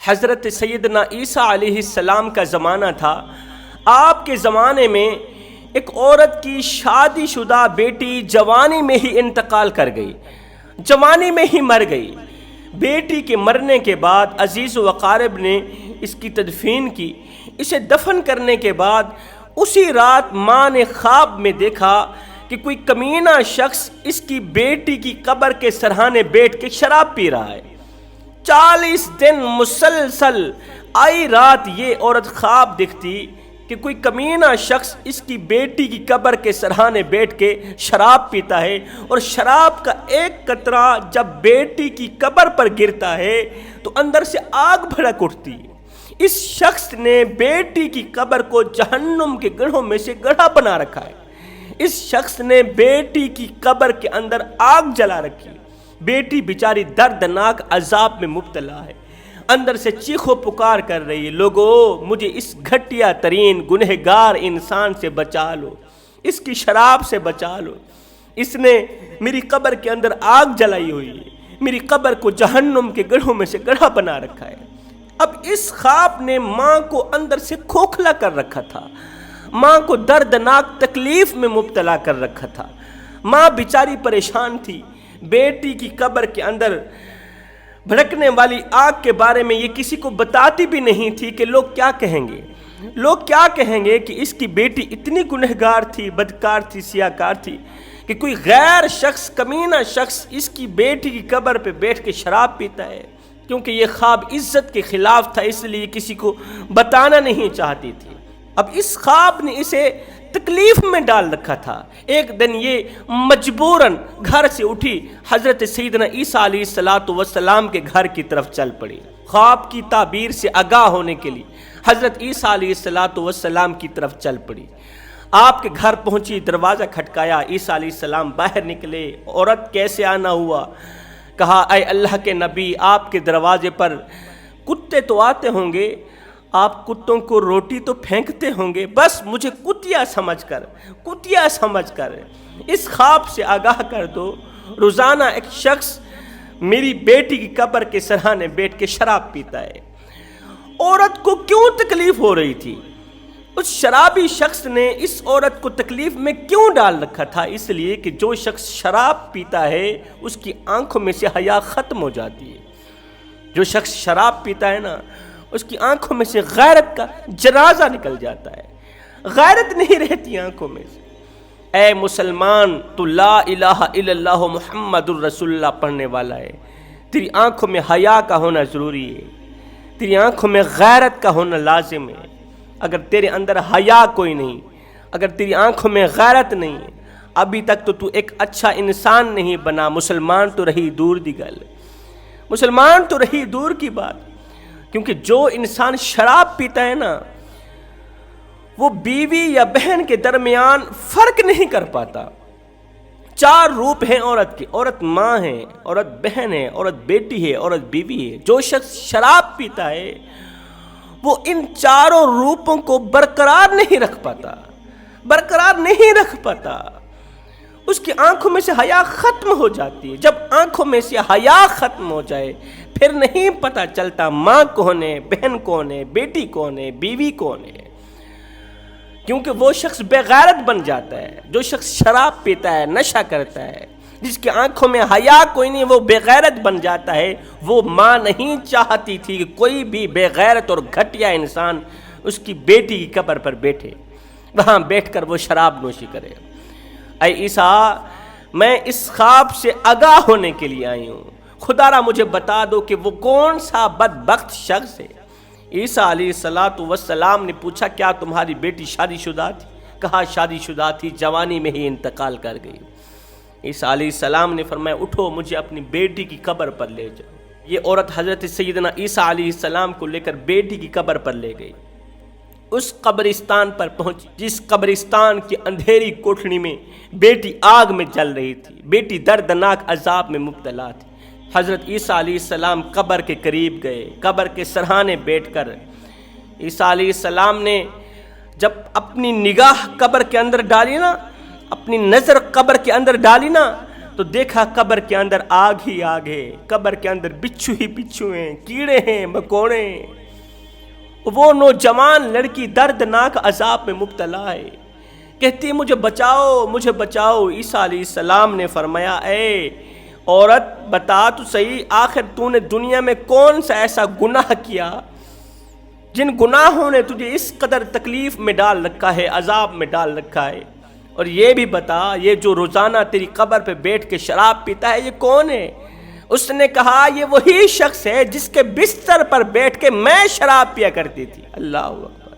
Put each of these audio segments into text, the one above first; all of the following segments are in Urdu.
حضرت سیدنا عیسیٰ علیہ السلام کا زمانہ تھا۔ آپ کے زمانے میں ایک عورت کی شادی شدہ بیٹی جوانی میں ہی انتقال کر گئی، جوانی میں ہی مر گئی۔ بیٹی کے مرنے کے بعد عزیز و اقارب نے اس کی تدفین کی۔ اسے دفن کرنے کے بعد اسی رات ماں نے خواب میں دیکھا کہ کوئی کمینہ شخص اس کی بیٹی کی قبر کے سرہانے بیٹھ کے شراب پی رہا ہے۔ 40 دن مسلسل آئی رات یہ عورت خواب دیکھتی کہ کوئی کمینہ شخص اس کی بیٹی کی قبر کے سرہانے بیٹھ کے شراب پیتا ہے، اور شراب کا ایک قطرہ جب بیٹی کی قبر پر گرتا ہے تو اندر سے آگ بھڑک اٹھتی ہے۔ اس شخص نے بیٹی کی قبر کو جہنم کے گڑھوں میں سے گڑھا بنا رکھا ہے۔ اس شخص نے بیٹی کی قبر کے اندر آگ جلا رکھی ہے۔ بیٹی بیچاری دردناک عذاب میں مبتلا ہے، اندر سے چیخو پکار کر رہی ہے، لوگو مجھے اس گھٹیا ترین گنہگار انسان سے بچا لو، اس کی شراب سے بچا لو، اس نے میری قبر کے اندر آگ جلائی ہوئی ہے، میری قبر کو جہنم کے گڑھوں میں سے گڑھا بنا رکھا ہے۔ اب اس خواب نے ماں کو اندر سے کھوکھلا کر رکھا تھا، ماں کو دردناک تکلیف میں مبتلا کر رکھا تھا۔ ماں بیچاری پریشان تھی۔ بیٹی کی قبر کے اندر بھڑکنے والی آگ کے بارے میں یہ کسی کو بتاتی بھی نہیں تھی کہ لوگ کیا کہیں گے، لوگ کیا کہیں گے کہ اس کی بیٹی اتنی گنہگار تھی، بدکار تھی، سیاہکار تھی کہ کوئی غیر شخص، کمینہ شخص اس کی بیٹی کی قبر پہ بیٹھ کے شراب پیتا ہے۔ کیونکہ یہ خواب عزت کے خلاف تھا، اس لیے کسی کو بتانا نہیں چاہتی تھی۔ اب اس خواب نے اسے تکلیف میں ڈال رکھا تھا۔ ایک دن یہ مجبوراً گھر سے اٹھی، حضرت سیدنا عیسیٰ علیہ السلام کے گھر کی طرف چل پڑی۔ خواب کی تعبیر سے آگاہ ہونے کے لیے حضرت عیسیٰ علیہ السلام کی طرف چل پڑی۔ آپ کے گھر پہنچی، دروازہ کھٹکایا، عیسیٰ علیہ السلام باہر نکلے۔ عورت کیسے آنا ہوا؟ کہا اے اللہ کے نبی، آپ کے دروازے پر کتے تو آتے ہوں گے، آپ کتوں کو روٹی تو پھینکتے ہوں گے، بس مجھے کتیا سمجھ کر اس خواب سے آگاہ کر دو۔ روزانہ ایک شخص میری بیٹی کی قبر کے سرہانے بیٹھ کے شراب پیتا ہے۔ عورت کو کیوں تکلیف ہو رہی تھی؟ اس شرابی شخص نے اس عورت کو تکلیف میں کیوں ڈال رکھا تھا؟ اس لیے کہ جو شخص شراب پیتا ہے اس کی آنکھوں میں سے حیا ختم ہو جاتی ہے۔ جو شخص شراب پیتا ہے نا، اس کی آنکھوں میں سے غیرت کا جنازہ نکل جاتا ہے، غیرت نہیں رہتی آنکھوں میں سے۔ اے مسلمان، تو لا الہ الا اللہ محمد الرسول اللہ پڑھنے والا ہے، تیری آنکھوں میں حیا کا ہونا ضروری ہے، تیری آنکھوں میں غیرت کا ہونا لازم ہے۔ اگر تیرے اندر حیا کوئی نہیں، اگر تیری آنکھوں میں غیرت نہیں ہے، ابھی تک تو ایک اچھا انسان نہیں بنا۔ مسلمان تو رہی دور دی گل، مسلمان تو رہی دور کی بات، کیونکہ جو انسان شراب پیتا ہے نا، وہ بیوی یا بہن کے درمیان فرق نہیں کر پاتا۔ 4 روپ ہیں عورت کے، عورت ماں ہے، عورت بہن ہے، عورت بیٹی ہے، عورت بیوی ہے۔ جو شخص شراب پیتا ہے وہ ان 4 روپوں کو برقرار نہیں رکھ پاتا، اس کی آنکھوں میں سے حیا ختم ہو جاتی ہے۔ جب آنکھوں میں سے حیا ختم ہو جائے پھر نہیں پتہ چلتا ماں کون ہے، بہن کون ہے، بیٹی کون ہے، بیوی کون ہے، کیونکہ وہ شخص بے غیرت بن جاتا ہے۔ جو شخص شراب پیتا ہے، نشہ کرتا ہے، جس کی آنکھوں میں حیا کوئی نہیں، وہ بے غیرت بن جاتا ہے۔ وہ ماں نہیں چاہتی تھی کہ کوئی بھی بے غیرت اور گھٹیا انسان اس کی بیٹی کی قبر پر بیٹھے، وہاں بیٹھ کر وہ شراب نوشی کرے۔ اے عیسیٰ، میں اس خواب سے آگاہ ہونے کے لیے آئی ہوں، خدا را مجھے بتا دو کہ وہ کون سا بدبخت شخص ہے۔ عیسیٰ علیہ السلام نے پوچھا کیا تمہاری بیٹی شادی شدہ تھی؟ کہا شادی شدہ تھی، جوانی میں ہی انتقال کر گئی۔ عیسیٰ علیہ السلام نے فرمایا اٹھو، مجھے اپنی بیٹی کی قبر پر لے جاؤ۔ یہ عورت حضرت سیدنا عیسیٰ علیہ السلام کو لے کر بیٹی کی قبر پر لے گئی۔ اس قبرستان پر پہنچی جس قبرستان کی اندھیری کوٹھڑی میں بیٹی آگ میں جل رہی تھی، بیٹی دردناک عذاب میں مبتلا تھی۔ حضرت عیسیٰ علیہ السلام قبر کے قریب گئے، قبر کے سرہانے بیٹھ کر عیسیٰ علیہ السلام نے جب اپنی نگاہ قبر کے اندر ڈالی نا، اپنی نظر قبر کے اندر ڈالی نا، تو دیکھا قبر کے اندر آگ ہی آگ ہے، قبر کے اندر بچھو ہی بچھو ہیں، کیڑے ہیں، مکوڑے ہیں۔ وہ نوجوان لڑکی دردناک عذاب میں مبتلا ہے، کہتی مجھے بچاؤ مجھے بچاؤ۔ عیسیٰ علیہ السلام نے فرمایا اے عورت بتا تو صحیح، آخر تو نے دنیا میں کون سا ایسا گناہ کیا جن گناہوں نے تجھے اس قدر تکلیف میں ڈال رکھا ہے، عذاب میں ڈال رکھا ہے؟ اور یہ بھی بتا یہ جو روزانہ تیری قبر پہ بیٹھ کے شراب پیتا ہے یہ کون ہے؟ اس نے کہا یہ وہی شخص ہے جس کے بستر پر بیٹھ کے میں شراب پیا کرتی تھی۔ اللہ اکبر۔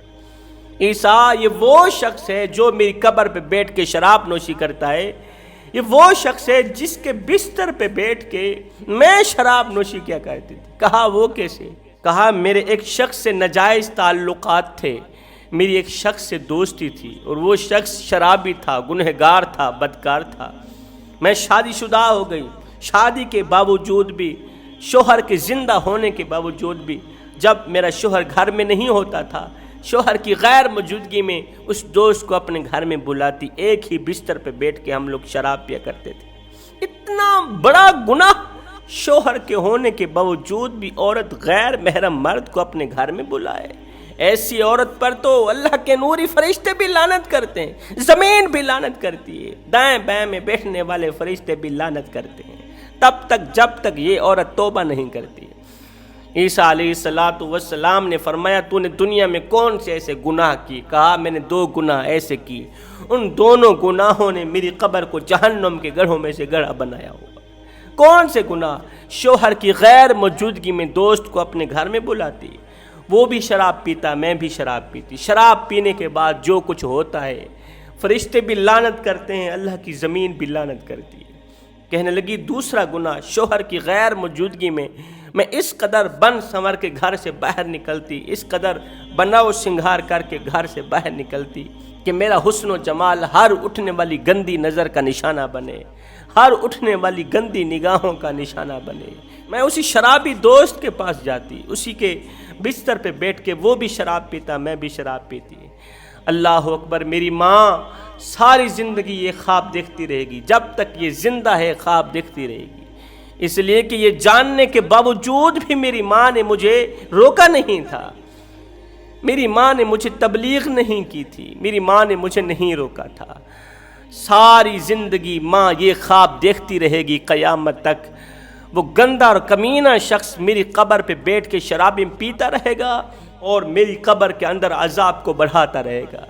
عیسیٰ یہ وہ شخص ہے جو میری قبر پہ بیٹھ کے شراب نوشی کرتا ہے، یہ وہ شخص ہے جس کے بستر پہ بیٹھ کے میں شراب نوشی کیا کرتی تھی۔ کہا وہ کیسے؟ کہا میرے ایک شخص سے ناجائز تعلقات تھے، میری ایک شخص سے دوستی تھی، اور وہ شخص شرابی تھا، گنہگار تھا، بدکار تھا۔ میں شادی شدہ ہو گئی، شادی کے باوجود بھی، شوہر کے زندہ ہونے کے باوجود بھی، جب میرا شوہر گھر میں نہیں ہوتا تھا، شوہر کی غیر موجودگی میں اس دوست کو اپنے گھر میں بلاتی، ایک ہی بستر پہ بیٹھ کے ہم لوگ شراب پیا کرتے تھے۔ اتنا بڑا گناہ، شوہر کے ہونے کے باوجود بھی عورت غیر محرم مرد کو اپنے گھر میں بلائے۔ ایسی عورت پر تو اللہ کے نوری فرشتے بھی لعنت کرتے ہیں، زمین بھی لعنت کرتی ہے، دائیں بائیں میں بیٹھنے والے فرشتے بھی لعنت کرتے ہیں، تب تک جب تک یہ عورت توبہ نہیں کرتی۔ عیسیٰ علیہ السلام نے فرمایا تو نے دنیا میں کون سے ایسے گناہ کی؟ کہا میں نے 2 گناہ ایسے کی، ان دونوں گناہوں نے میری قبر کو جہنم کے گڑھوں میں سے گڑھا بنایا ہوگا۔ کون سے گناہ؟ شوہر کی غیر موجودگی میں دوست کو اپنے گھر میں بلاتی، وہ بھی شراب پیتا، میں بھی شراب پیتی، شراب پینے کے بعد جو کچھ ہوتا ہے فرشتے بھی لعنت کرتے ہیں، اللہ کی زمین بھی لعنت کرتی ہے۔ کہنے لگی دوسرا گناہ، شوہر کی غیر موجودگی میں میں اس قدر بن سنور کے گھر سے باہر نکلتی، اس قدر بناؤ سنگھار کر کے گھر سے باہر نکلتی کہ میرا حسن و جمال ہر اٹھنے والی گندی نظر کا نشانہ بنے، ہر اٹھنے والی گندی نگاہوں کا نشانہ بنے۔ میں اسی شرابی دوست کے پاس جاتی، اسی کے بستر پہ بیٹھ کے وہ بھی شراب پیتا، میں بھی شراب پیتی۔ اللہ اکبر۔ میری ماں ساری زندگی یہ خواب دیکھتی رہے گی، جب تک یہ زندہ ہے خواب دیکھتی رہے گی، اس لیے کہ یہ جاننے کے باوجود بھی میری ماں نے مجھے روکا نہیں تھا، میری ماں نے مجھے تبلیغ نہیں کی تھی، میری ماں نے مجھے نہیں روکا تھا۔ ساری زندگی ماں یہ خواب دیکھتی رہے گی قیامت تک، وہ گندا اور کمینہ شخص میری قبر پہ بیٹھ کے شرابیں پیتا رہے گا اور میری قبر کے اندر عذاب کو بڑھاتا رہے گا۔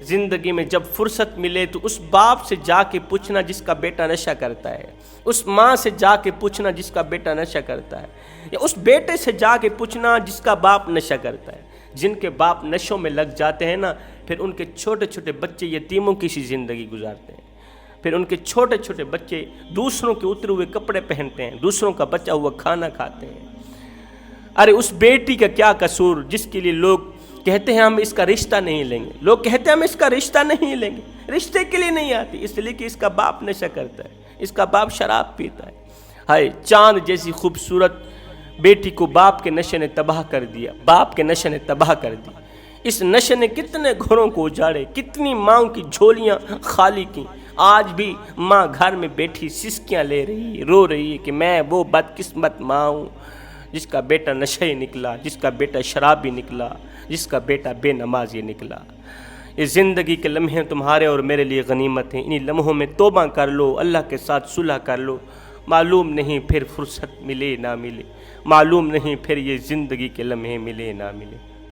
زندگی میں جب فرصت ملے تو اس باپ سے جا کے پوچھنا جس کا بیٹا نشہ کرتا ہے، اس ماں سے جا کے پوچھنا جس کا بیٹا نشہ کرتا ہے، یا اس بیٹے سے جا کے پوچھنا جس کا باپ نشہ کرتا ہے۔ جن کے باپ نشوں میں لگ جاتے ہیں نا، پھر ان کے چھوٹے چھوٹے بچے یتیموں کی سی زندگی گزارتے ہیں، پھر ان کے چھوٹے چھوٹے بچے دوسروں کے اترے ہوئے کپڑے پہنتے ہیں، دوسروں کا بچا ہوا کھانا کھاتے ہیں۔ ارے اس بیٹی کا کیا قصور جس کے لیے لوگ کہتے ہیں ہم اس کا رشتہ نہیں لیں گے، لوگ کہتے ہیں ہم اس کا رشتہ نہیں لیں گے، رشتے کے لیے نہیں آتی، اس لیے کہ اس کا باپ نشہ کرتا ہے، اس کا باپ شراب پیتا ہے۔ ہائے چاند جیسی خوبصورت بیٹی کو باپ کے نشے نے تباہ کر دیا، باپ کے نشے نے تباہ کر دی۔ اس نشے نے کتنے گھروں کو اجاڑے، کتنی ماں کی جھولیاں خالی کی۔ آج بھی ماں گھر میں بیٹھی سسکیاں لے رہی ہے، رو رہی ہے کہ میں وہ بدقسمت ماں ہوں جس کا بیٹا نشے نکلا، جس کا بیٹا شرابی نکلا، جس کا بیٹا بے نمازی نکلا۔ یہ زندگی کے لمحے تمہارے اور میرے لیے غنیمت ہیں، انہی لمحوں میں توبہ کر لو، اللہ کے ساتھ صلح کر لو، معلوم نہیں پھر فرصت ملے نہ ملے، معلوم نہیں پھر یہ زندگی کے لمحے ملے نہ ملے۔